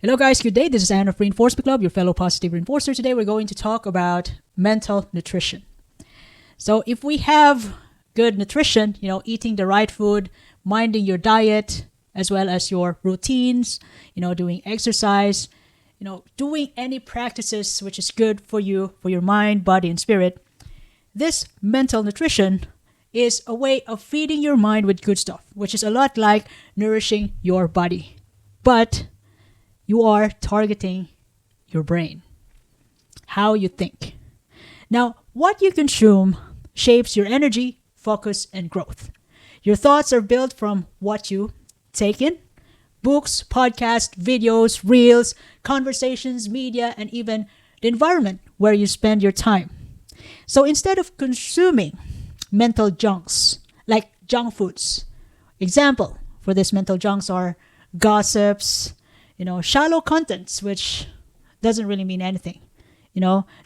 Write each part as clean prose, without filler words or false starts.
Hello guys, good day. This is Anne of Reinforcement Club, your fellow positive reinforcer. Today we're going to talk about mental nutrition. So if we have good nutrition, eating the right food, minding your diet, as well as your routines, doing exercise, doing any practices which is good for you, for your mind, body, and spirit, this mental nutrition is a way of feeding your mind with good stuff, which is a lot like nourishing your body. But you are targeting your brain, how you think. Now, what you consume shapes your energy, focus, and growth. Your thoughts are built from what you take in: books, podcasts, videos, reels, conversations, media, and even the environment where you spend your time. So instead of consuming mental junks, like junk foods, example for this mental junks are gossips, shallow contents, which doesn't really mean anything.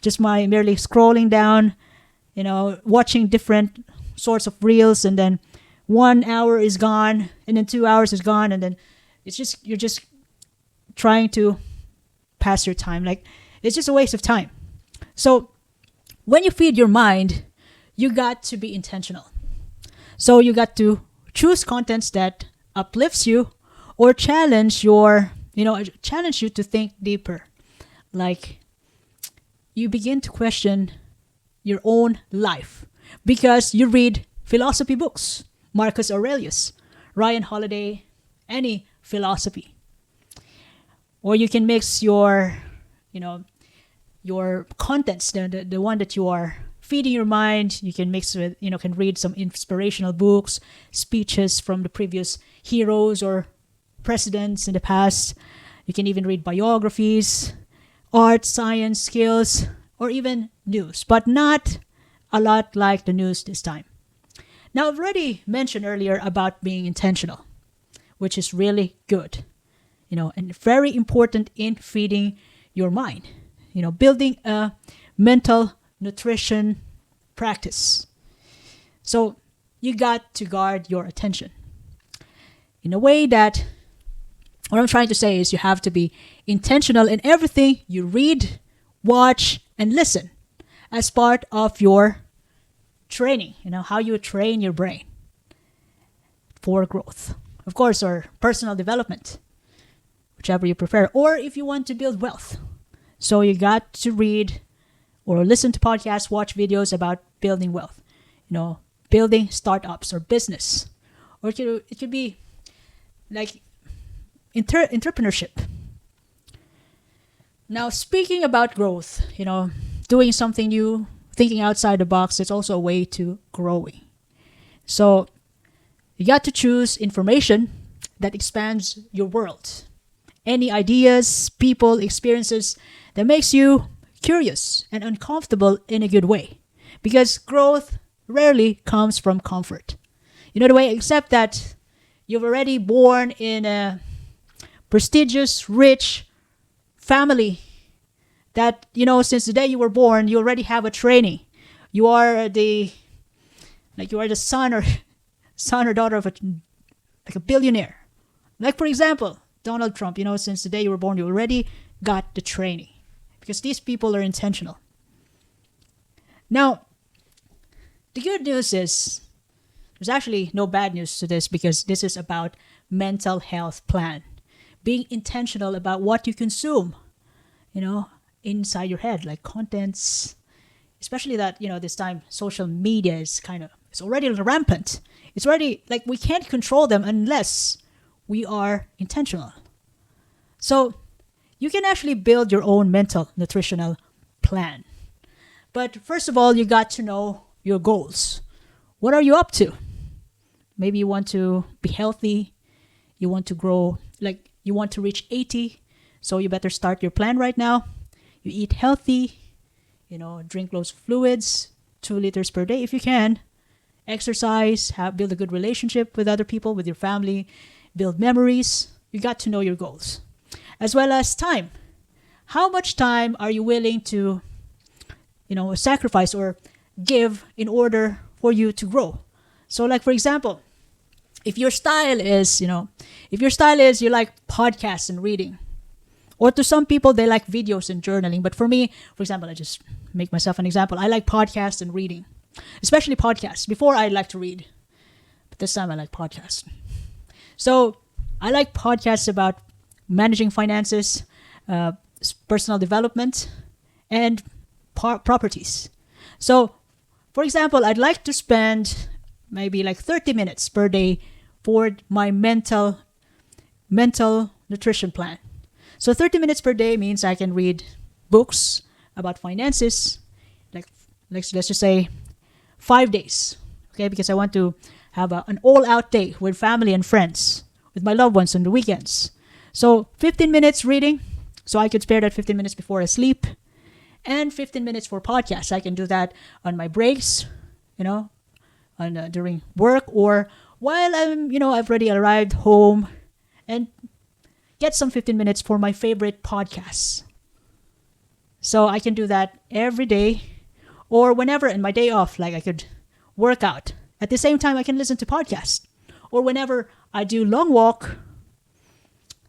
Just my merely scrolling down, watching different sorts of reels, and then 1 hour is gone, and then 2 hours is gone, and then you're just trying to pass your time. Like, it's just a waste of time. So when you feed your mind, you got to be intentional. So you got to choose contents that uplifts you or challenge you to think deeper. Like, you begin to question your own life because you read philosophy books, Marcus Aurelius, Ryan Holiday, any philosophy. Or you can mix your contents, the one that you are feeding your mind. You can mix with, can read some inspirational books, speeches from the previous heroes or presidents in the past. You can even read biographies, art, science, skills, or even news, but not a lot like the news this time. Now, I've already mentioned earlier about being intentional, which is really good, and very important in feeding your mind, building a mental nutrition practice. So you got to guard your attention in a way that, what I'm trying to say is, you have to be intentional in everything you read, watch, and listen as part of your training, how you train your brain for growth, of course, or personal development, whichever you prefer, or if you want to build wealth. So you got to read or listen to podcasts, watch videos about building wealth, building startups or business, or it could be like entrepreneurship. Now, speaking about growth, doing something new, thinking outside the box, it's also a way to growing. So you got to choose information that expands your world. Any ideas, people, experiences that makes you curious and uncomfortable in a good way. Because growth rarely comes from comfort. The way, except that you've already born in a prestigious, rich family that, since the day you were born, you already have a training. You are the son or daughter of a billionaire. Like, for example, Donald Trump, since the day you were born, you already got the training. Because these people are intentional. Now, the good news is, there's actually no bad news to this, because this is about mental health plan. Being intentional about what you consume, inside your head, like contents, especially that, this time social media is it's already rampant. It's already like we can't control them unless we are intentional. So you can actually build your own mental nutritional plan. But first of all, you got to know your goals. What are you up to? Maybe you want to be healthy. You want to grow, you want to reach 80. So you better start your plan right now. You eat healthy, drink loads of fluids, 2 liters per day if you can. Exercise, build a good relationship with other people, with your family, build memories. You got to know your goals. As well as time. How much time are you willing to, sacrifice or give in order for you to grow? So, like, for example, if your style is you like podcasts and reading, Or to some people, they like videos and journaling. But for me, for example, I just make myself an example. I like podcasts and reading, especially podcasts. Before, I like to read, but this time I like podcasts. So I like podcasts about managing finances, personal development, and properties. So, for example, I'd like to spend maybe like 30 minutes per day for my mental nutrition plan. So 30 minutes per day means I can read books about finances, like let's just say 5 days, okay? Because I want to have an all-out day with family and friends, with my loved ones on the weekends. So 15 minutes reading, so I could spare that 15 minutes before I sleep, and 15 minutes for podcasts. I can do that on my breaks, during work, or while I've already arrived home, and get some 15 minutes for my favorite podcasts. So I can do that every day, or whenever in my day off, like I could work out. At the same time, I can listen to podcasts. Or whenever I do long walk,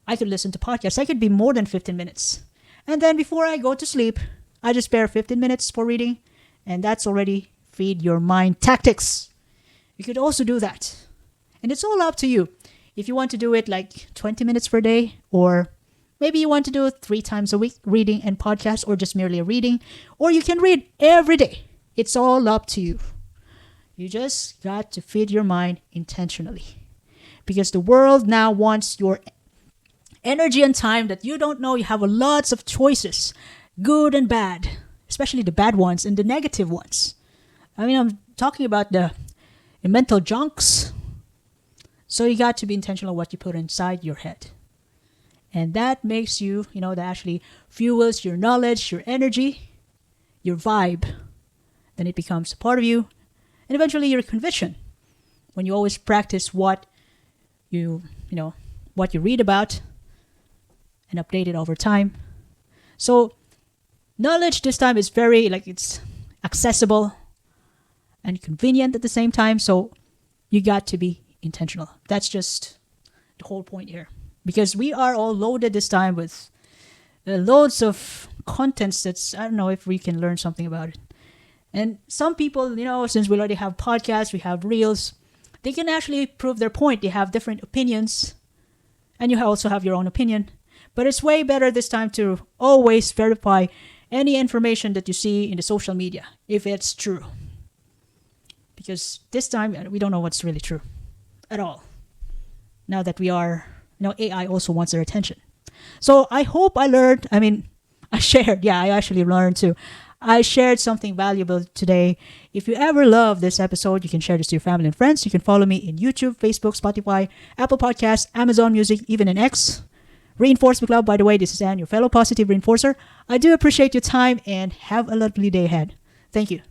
I could listen to podcasts. I could be more than 15 minutes. And then before I go to sleep, I just spare 15 minutes for reading, and that's already feed your mind tactics. You could also do that. And it's all up to you. If you want to do it like 20 minutes per day, or maybe you want to do it 3 times a week, reading and podcast, or just merely reading, or you can read every day. It's all up to you. You just got to feed your mind intentionally. Because the world now wants your energy and time that you don't know. You have lots of choices, good and bad, especially the bad ones and the negative ones. I'm talking about the mental junks. So you got to be intentional what you put inside your head. And that makes you, that actually fuels your knowledge, your energy, your vibe. Then it becomes a part of you. And eventually your conviction. When you always practice what you read about and update it over time. So knowledge this time is very, it's accessible and convenient at the same time. So you got to be intentional. That's just the whole point here. Because we are all loaded this time with loads of contents I don't know if we can learn something about it. And some people, since we already have podcasts, we have reels, they can actually prove their point. They have different opinions. And you also have your own opinion. But it's way better this time to always verify any information that you see in the social media, if it's true. Because this time, we don't know what's really true at all. Now that we are, AI also wants their attention. So I hope I learned, I shared, I actually learned too. I shared something valuable today. If you ever love this episode, you can share this to your family and friends. You can follow me in YouTube, Facebook, Spotify, Apple Podcasts, Amazon Music, even in X. Reinforcement Club, by the way, this is Anne, your fellow positive reinforcer. I do appreciate your time and have a lovely day ahead. Thank you.